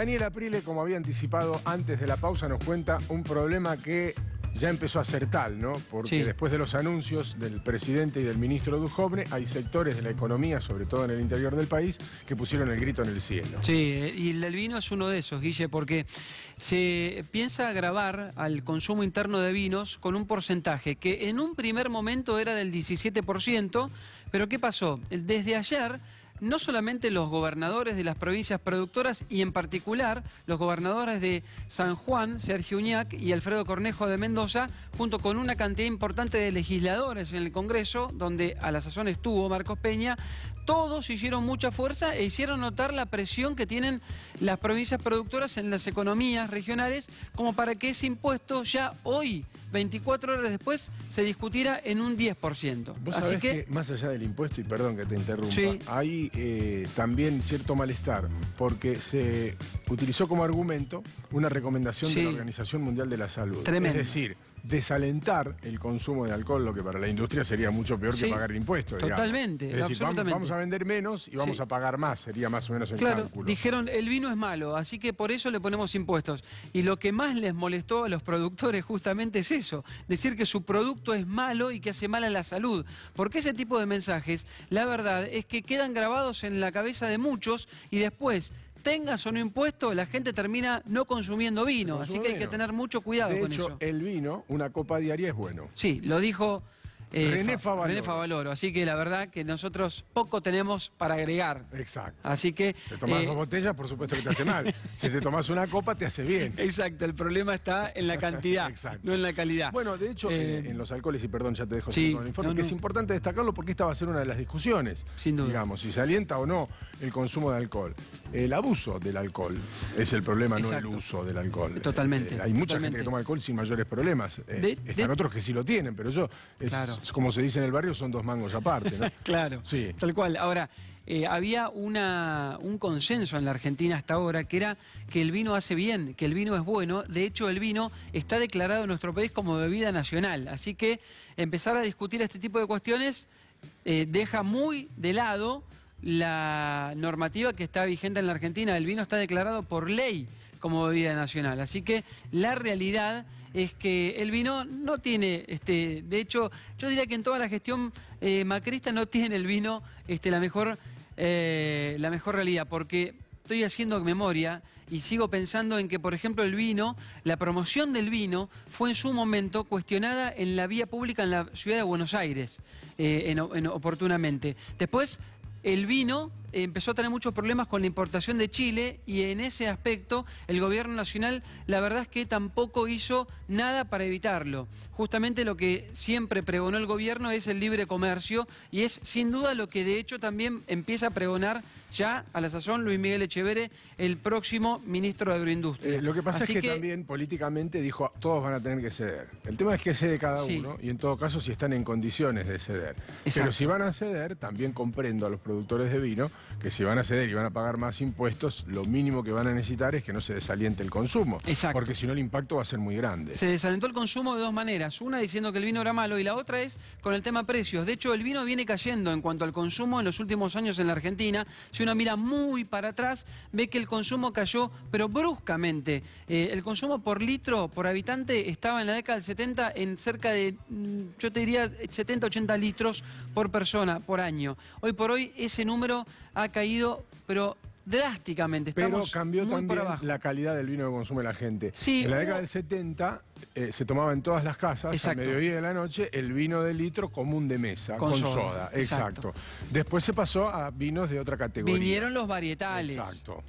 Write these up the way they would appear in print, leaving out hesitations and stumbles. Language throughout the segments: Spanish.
Daniel Aprile, como había anticipado antes de la pausa, nos cuenta un problema que ya empezó a ser tal, ¿no? Porque después de los anuncios del presidente y del ministro Duhovne, hay sectores de la economía, sobre todo en el interior del país, que pusieron el grito en el cielo. Sí, y el vino es uno de esos, Guille, porque se piensa gravar al consumo interno de vinos con un porcentaje que en un primer momento era del 17%, pero ¿qué pasó? Desde ayer, no solamente los gobernadores de las provincias productoras y en particular los gobernadores de San Juan, Sergio Uñac y Alfredo Cornejo de Mendoza, junto con una cantidad importante de legisladores en el Congreso, donde a la sazón estuvo Marcos Peña, todos hicieron mucha fuerza e hicieron notar la presión que tienen las provincias productoras en las economías regionales, como para que ese impuesto ya hoy, 24 horas después, se discutiera en un 10%. Vos sabés que más allá del impuesto, y perdón que te interrumpa, hay también cierto malestar, porque se utilizó como argumento una recomendación de la Organización Mundial de la Salud. Tremendo. Es decir, desalentar el consumo de alcohol, lo que para la industria sería mucho peor que pagar el impuesto. Totalmente, digamos. Es decir, vamos a vender menos y vamos a pagar más, sería más o menos el cálculo. Dijeron, el vino es malo, así que por eso le ponemos impuestos. Y lo que más les molestó a los productores justamente es eso, decir que su producto es malo y que hace mal a la salud. Porque ese tipo de mensajes, la verdad es que quedan grabados en la cabeza de muchos y después, tengas o no impuesto, la gente termina no consumiendo vino. Así que hay que tener mucho cuidado con eso. De hecho, el vino, una copa diaria es bueno. Sí, lo dijo René Favaloro. Así que la verdad que nosotros poco tenemos para agregar. Exacto. Así que te tomás 2 botellas, por supuesto que te hace mal. Si te tomás una copa, te hace bien. Exacto, el problema está en la cantidad, no en la calidad. Bueno, de hecho, en los alcoholes, y perdón, ya te dejo con el informe, que es importante destacarlo porque esta va a ser una de las discusiones. Sin duda. Digamos, si se alienta o no el consumo de alcohol. El abuso del alcohol es el problema, no el uso del alcohol. Totalmente. Hay mucha gente que toma alcohol sin mayores problemas. Están otros que sí lo tienen, pero yo, es como se dice en el barrio, son 2 mangos aparte, ¿no? Claro, tal cual. Ahora, había un consenso en la Argentina hasta ahora, que era que el vino hace bien, que el vino es bueno. De hecho, el vino está declarado en nuestro país como bebida nacional. Así que empezar a discutir este tipo de cuestiones deja muy de lado la normativa que está vigente en la Argentina. El vino está declarado por ley como bebida nacional. Así que la realidad es que el vino no tiene, de hecho, yo diría que en toda la gestión macrista no tiene el vino la mejor realidad, porque estoy haciendo memoria y sigo pensando en que, por ejemplo, el vino, la promoción del vino fue en su momento cuestionada en la vía pública en la ciudad de Buenos Aires, oportunamente. Después, el vino empezó a tener muchos problemas con la importación de Chile y en ese aspecto el gobierno nacional la verdad es que tampoco hizo nada para evitarlo. Justamente lo que siempre pregonó el gobierno es el libre comercio y es sin duda lo que de hecho también empieza a pregonar ya a la sazón Luis Miguel Echeverre, el próximo ministro de Agroindustria. Lo que pasa es que también políticamente dijo todos van a tener que ceder. El tema es que cede cada uno y en todo caso si están en condiciones de ceder. Pero si van a ceder, también comprendo a los productores de vino que si van a ceder y van a pagar más impuestos, lo mínimo que van a necesitar es que no se desaliente el consumo. Porque si no el impacto va a ser muy grande. Se desalentó el consumo de 2 maneras. Una diciendo que el vino era malo y la otra es con el tema precios. De hecho, el vino viene cayendo en cuanto al consumo en los últimos años en la Argentina. Si uno mira muy para atrás, ve que el consumo cayó, pero bruscamente. El consumo por litro, por habitante, estaba en la década del 70 en cerca de, yo te diría, 70, 80 litros por persona, por año. Hoy por hoy ese número ha caído, pero drásticamente. Pero cambió también la calidad del vino que consume la gente. En la década del 70 se tomaba en todas las casas, a mediodía de la noche, el vino de litro común de mesa, con soda. Exacto. Después se pasó a vinos de otra categoría. Vinieron los varietales.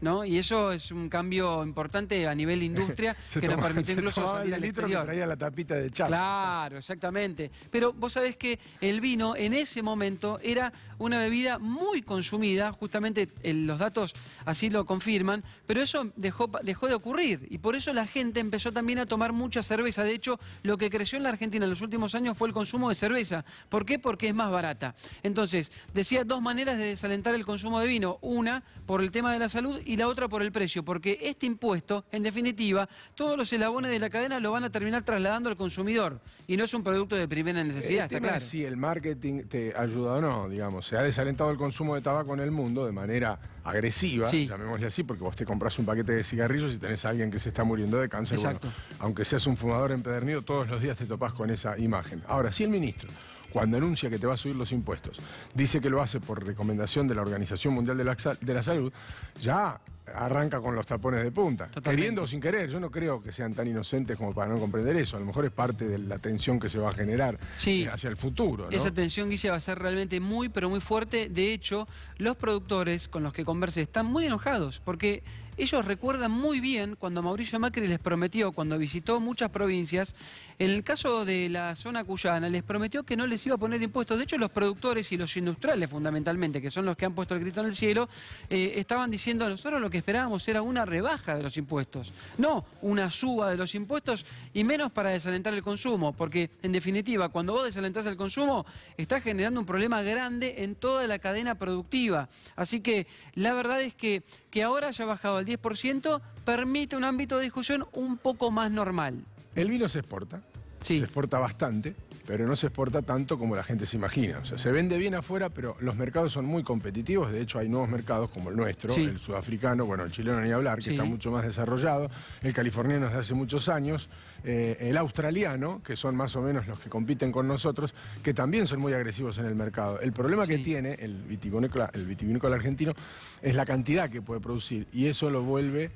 ¿No? Y eso es un cambio importante a nivel industria que nos permitió incluso salir al exterior. Que traía la tapita de chapa. Claro, exactamente. Pero vos sabés que el vino en ese momento era una bebida muy consumida, justamente los datos así lo confirman, pero eso dejó de ocurrir y por eso la gente empezó también a tomar mucha cerveza cerveza. De hecho, lo que creció en la Argentina en los últimos años fue el consumo de cerveza. ¿Por qué? Porque es más barata. Entonces, decía dos maneras de desalentar el consumo de vino. Una, por el tema de la salud, y la otra por el precio. Porque este impuesto, en definitiva, todos los eslabones de la cadena lo van a terminar trasladando al consumidor. Y no es un producto de primera necesidad, está claro. Si el marketing te ayuda o no, digamos. Se ha desalentado el consumo de tabaco en el mundo de manera agresiva, llamémosle así, porque vos te compras un paquete de cigarrillos y tenés a alguien que se está muriendo de cáncer. Exacto. Bueno, aunque seas un fumador empedernido, todos los días te topás con esa imagen. Ahora, si el ministro, cuando anuncia que te va a subir los impuestos, dice que lo hace por recomendación de la Organización Mundial de la Salud, ya arranca con los tapones de punta. Totalmente. Queriendo o sin querer, yo no creo que sean tan inocentes como para no comprender eso. A lo mejor es parte de la tensión que se va a generar hacia el futuro, ¿no? Esa tensión, Guille, va a ser realmente muy, pero muy fuerte. De hecho, los productores con los que conversé están muy enojados, porque ellos recuerdan muy bien cuando Mauricio Macri les prometió, cuando visitó muchas provincias, en el caso de la zona cuyana, les prometió que no les iba a poner impuestos. De hecho, los productores y los industriales, fundamentalmente, que son los que han puesto el grito en el cielo, estaban diciendo, nosotros lo que esperábamos era una rebaja de los impuestos, no una suba de los impuestos, y menos para desalentar el consumo, porque, en definitiva, cuando vos desalentás el consumo, estás generando un problema grande en toda la cadena productiva. Así que, la verdad es que ahora haya bajado al 10%, permite un ámbito de discusión un poco más normal. El vino se exporta, se exporta bastante, pero no se exporta tanto como la gente se imagina. O sea, se vende bien afuera, pero los mercados son muy competitivos. De hecho, hay nuevos mercados como el nuestro, el sudafricano, bueno, el chileno ni hablar, que está mucho más desarrollado, el californiano desde hace muchos años, el australiano, que son más o menos los que compiten con nosotros, que también son muy agresivos en el mercado. El problema que tiene el vitivinícola argentino es la cantidad que puede producir, y eso lo vuelve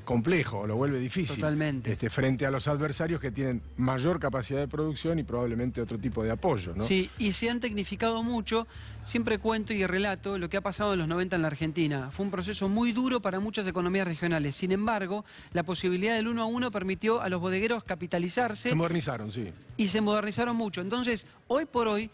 complejo, lo vuelve difícil. Totalmente. Frente a los adversarios que tienen mayor capacidad de producción y probablemente otro tipo de apoyo, ¿no? Sí, y se han tecnificado mucho. Siempre cuento y relato lo que ha pasado en los 90 en la Argentina. Fue un proceso muy duro para muchas economías regionales. Sin embargo, la posibilidad del 1 a 1 permitió a los bodegueros capitalizarse. Se modernizaron, sí. Y se modernizaron mucho. Entonces, hoy por hoy,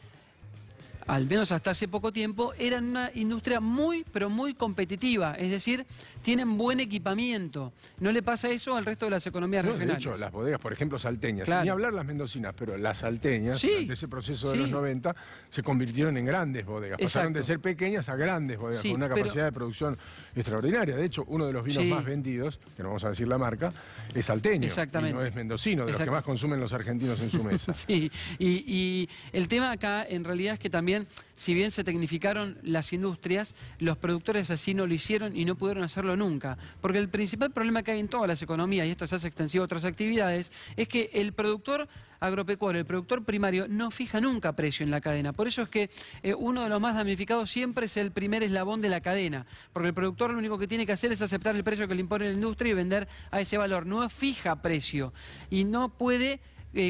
al menos hasta hace poco tiempo, eran una industria muy, pero muy competitiva. Es decir, tienen buen equipamiento. No le pasa eso al resto de las economías regionales. De hecho, las bodegas, por ejemplo, salteñas, ni hablar las mendocinas, pero las salteñas, durante ese proceso de los 90, se convirtieron en grandes bodegas. Pasaron de ser pequeñas a grandes bodegas, con una capacidad de producción extraordinaria. De hecho, uno de los vinos más vendidos, que no vamos a decir la marca, es salteño. Exactamente. Y no es mendocino, de los que más consumen los argentinos en su mesa. Y el tema acá, en realidad, es que también, si bien se tecnificaron las industrias, los productores así no lo hicieron y no pudieron hacerlo nunca. Porque el principal problema que hay en todas las economías, y esto se hace extensivo a otras actividades, es que el productor agropecuario, el productor primario, no fija nunca precio en la cadena. Por eso es que uno de los más damnificados siempre es el primer eslabón de la cadena. Porque el productor lo único que tiene que hacer es aceptar el precio que le impone la industria y vender a ese valor. No fija precio y no puede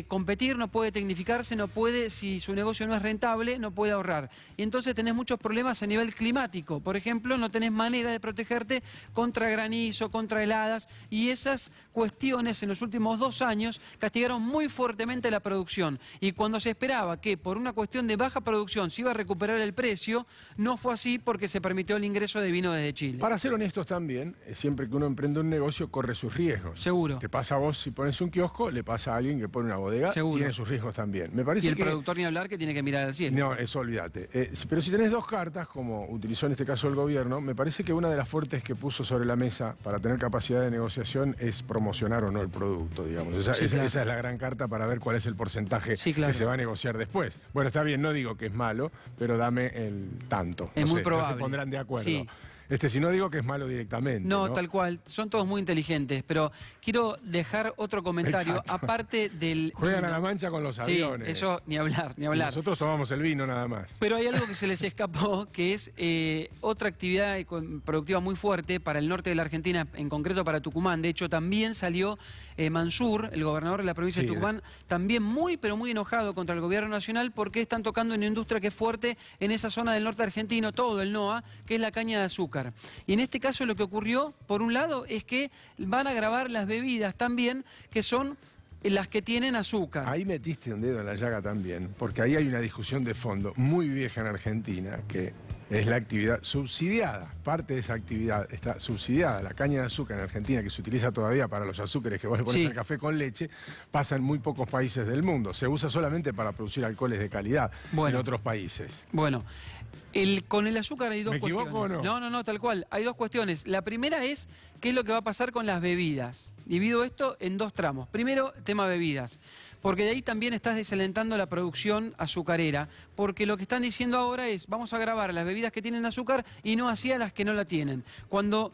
competir, no puede tecnificarse, no puede, si su negocio no es rentable, no puede ahorrar. Y entonces tenés muchos problemas a nivel climático. Por ejemplo, no tenés manera de protegerte contra granizo, contra heladas, y esas cuestiones en los últimos 2 años castigaron muy fuertemente la producción. Y cuando se esperaba que por una cuestión de baja producción se iba a recuperar el precio, no fue así porque se permitió el ingreso de vino desde Chile. Para ser honestos también, siempre que uno emprende un negocio corre sus riesgos. Seguro. Te pasa a vos si pones un kiosco, le pasa a alguien que pone una bodega, tiene sus riesgos también. Me parece y el productor ni hablar, que tiene que mirar al cielo. No, eso olvídate. Pero si tenés 2 cartas, como utilizó en este caso el gobierno, me parece que una de las fuertes que puso sobre la mesa para tener capacidad de negociación es promocionar o no el producto, digamos. Esa es la gran carta para ver cuál es el porcentaje que se va a negociar después. Bueno, está bien, no digo que es malo, pero dame el tanto. Es muy probable. Ya se pondrán de acuerdo. Si no digo que es malo directamente. No, tal cual. Son todos muy inteligentes. Pero quiero dejar otro comentario. Aparte del... Juegan a la mancha con los aviones. Eso ni hablar, ni hablar. Y nosotros tomamos el vino nada más. Pero hay algo que se les escapó, que es otra actividad productiva muy fuerte para el norte de la Argentina, en concreto para Tucumán. De hecho, también salió Mansur, el gobernador de la provincia de Tucumán, también muy, pero muy enojado contra el gobierno nacional porque están tocando una industria que es fuerte en esa zona del norte argentino, todo el NOA, que es la caña de azúcar. Y en este caso lo que ocurrió, por un lado, es que van a grabar las bebidas también, que son las que tienen azúcar. Ahí metiste un dedo en la llaga también, porque ahí hay una discusión de fondo muy vieja en Argentina, que es la actividad subsidiada. Parte de esa actividad está subsidiada. La caña de azúcar en Argentina, que se utiliza todavía para los azúcares que vos le pones al café con leche, pasa en muy pocos países del mundo. Se usa solamente para producir alcoholes de calidad en otros países. Bueno, con el azúcar hay dos cuestiones. ¿Me equivoco o no? No, tal cual. Hay dos cuestiones. La primera es qué es lo que va a pasar con las bebidas. Divido esto en dos tramos. Primero, tema bebidas. Porque de ahí también estás desalentando la producción azucarera. Porque lo que están diciendo ahora es, vamos a grabar las bebidas que tienen azúcar y no así a las que no la tienen. Cuando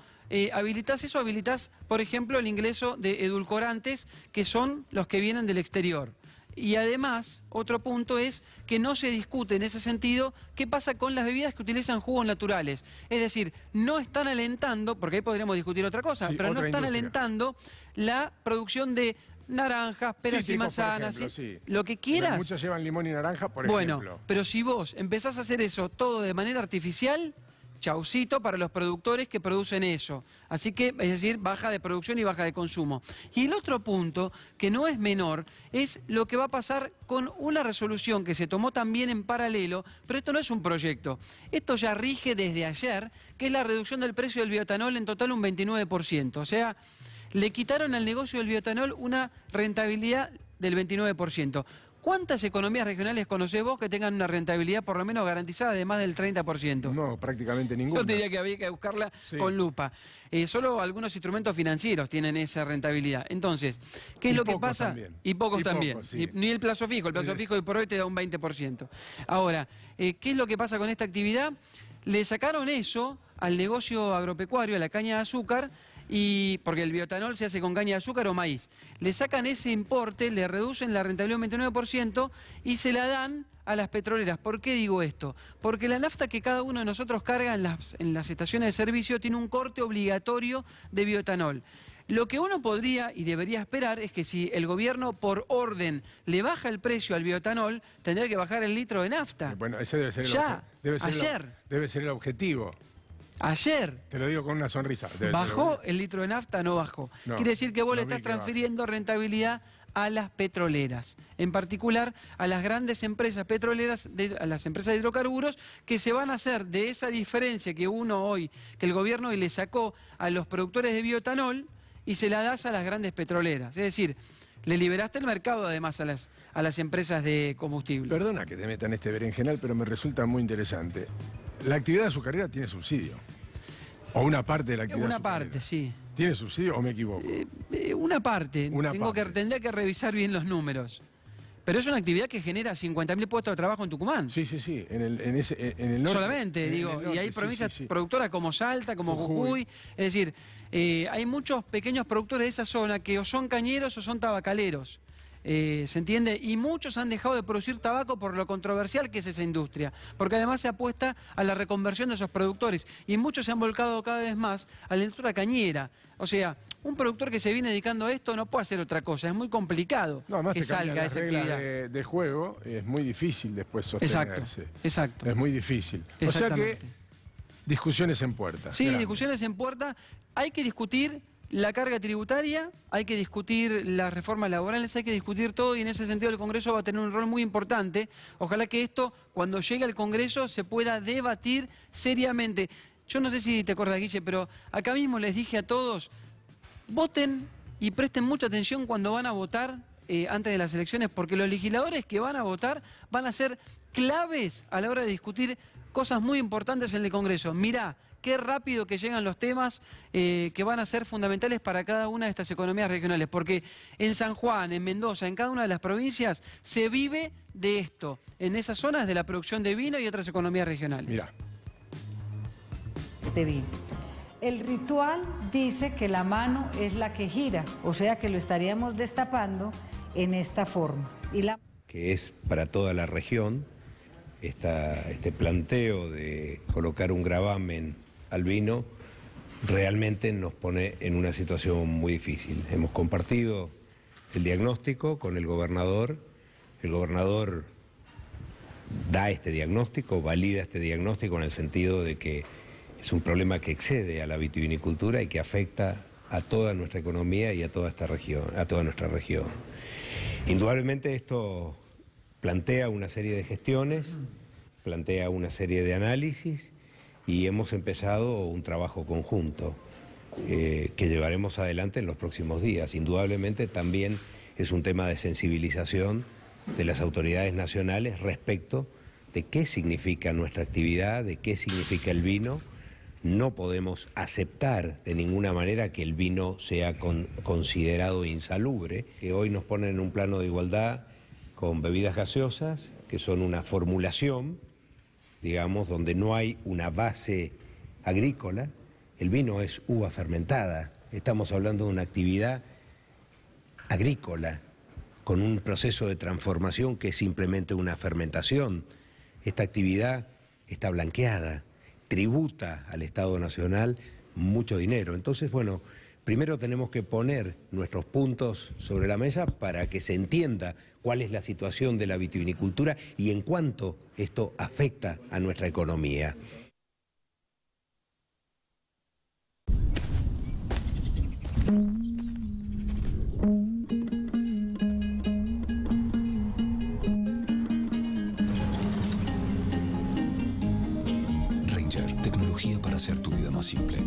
habilitas eso, habilitas, por ejemplo, el ingreso de edulcorantes, que son los que vienen del exterior. Y además, otro punto es que no se discute en ese sentido qué pasa con las bebidas que utilizan jugos naturales. Es decir, no están alentando, porque ahí podríamos discutir otra cosa, pero no están alentando la producción de naranjas, peras y manzanas, lo que quieras. Muchas llevan limón y naranja, por ejemplo. Bueno, pero si vos empezás a hacer eso todo de manera artificial, chaucito para los productores que producen eso. Así que, es decir, baja de producción y baja de consumo. Y el otro punto, que no es menor, es lo que va a pasar con una resolución que se tomó también en paralelo, pero esto no es un proyecto. Esto ya rige desde ayer, que es la reducción del precio del bioetanol en total un 29%. O sea, le quitaron al negocio del bioetanol una rentabilidad del 29%. ¿Cuántas economías regionales conocés vos que tengan una rentabilidad por lo menos garantizada de más del 30%? No, prácticamente ninguna. Yo te diría que había que buscarla con lupa. Solo algunos instrumentos financieros tienen esa rentabilidad. Entonces, ¿qué es lo que pasa? Y pocos también. Ni el plazo fijo hoy por hoy te da un 20%. Ahora, ¿qué es lo que pasa con esta actividad? Le sacaron eso al negocio agropecuario, a la caña de azúcar, porque el bioetanol se hace con caña de azúcar o maíz. Le sacan ese importe, le reducen la rentabilidad un 29% y se la dan a las petroleras. ¿Por qué digo esto? Porque la nafta que cada uno de nosotros carga en las estaciones de servicio tiene un corte obligatorio de bioetanol. Lo que uno podría y debería esperar es que si el gobierno por orden le baja el precio al bioetanol, tendría que bajar el litro de nafta. Bueno, ese debe ser ayer. Debe ser el objetivo. Ayer. Te lo digo con una sonrisa. ¿Bajó el litro de nafta? No bajó. No, quiere decir que vos le estás transfiriendo rentabilidad a las petroleras, en particular a las grandes empresas petroleras, a las empresas de hidrocarburos, que se van a hacer de esa diferencia que el gobierno hoy le sacó a los productores de bioetanol y se la das a las grandes petroleras. Es decir, le liberaste el mercado además a las empresas de combustible. Perdona que te meta en este berenjenal, pero me resulta muy interesante. La actividad azucarera tiene subsidio. O una parte de la actividad azucarera. Una parte, sí. ¿Tiene subsidio o me equivoco? Una parte. Tendría que revisar bien los números. Pero es una actividad que genera 50.000 puestos de trabajo en Tucumán. Sí. En el norte. Solamente, digo. Y hay provincias productoras como Salta, como Jujuy. Es decir, hay muchos pequeños productores de esa zona que o son cañeros o son tabacaleros. ¿Se entiende? Y muchos han dejado de producir tabaco por lo controversial que es esa industria, porque además se apuesta a la reconversión de esos productores y muchos se han volcado cada vez más a la industria cañera. O sea, un productor que se viene dedicando a esto no puede hacer otra cosa, es muy complicado que salga esa actividad. De juego es muy difícil después sostenerse. Exacto. Es muy difícil. O sea que discusiones en puerta. Sí, discusiones en puerta. Hay que discutir la carga tributaria, hay que discutir las reformas laborales, hay que discutir todo y en ese sentido el Congreso va a tener un rol muy importante. Ojalá que esto, cuando llegue al Congreso, se pueda debatir seriamente. Yo no sé si te acordás, Guille, pero acá mismo les dije a todos, voten y presten mucha atención cuando van a votar antes de las elecciones, porque los legisladores que van a votar van a ser claves a la hora de discutir cosas muy importantes en el Congreso. Mirá, qué rápido que llegan los temas que van a ser fundamentales para cada una de estas economías regionales, porque en San Juan, en Mendoza, en cada una de las provincias, se vive de esto, en esas zonas de la producción de vino y otras economías regionales. Mirá. Este vino. El ritual dice que la mano es la que gira, o sea que lo estaríamos destapando en esta forma. Que es para toda la región, este planteo de colocar un gravamen al vino realmente nos pone en una situación muy difícil. Hemos compartido el diagnóstico con el gobernador da este diagnóstico, valida este diagnóstico en el sentido de que es un problema que excede a la vitivinicultura y que afecta a toda nuestra economía y a toda esta región, a toda nuestra región. Indudablemente esto plantea una serie de gestiones, plantea una serie de análisis y hemos empezado un trabajo conjunto que llevaremos adelante en los próximos días. Indudablemente también es un tema de sensibilización de las autoridades nacionales respecto de qué significa nuestra actividad, de qué significa el vino. No podemos aceptar de ninguna manera que el vino sea considerado insalubre, que hoy nos ponen en un plano de igualdad con bebidas gaseosas, que son una formulación, digamos, donde no hay una base agrícola. El vino es uva fermentada, estamos hablando de una actividad agrícola, con un proceso de transformación que es simplemente una fermentación. Esta actividad está blanqueada, tributa al Estado Nacional mucho dinero. Entonces, bueno, primero tenemos que poner nuestros puntos sobre la mesa para que se entienda cuál es la situación de la vitivinicultura y en cuánto esto afecta a nuestra economía. Ranger, tecnología para hacer tu vida más simple.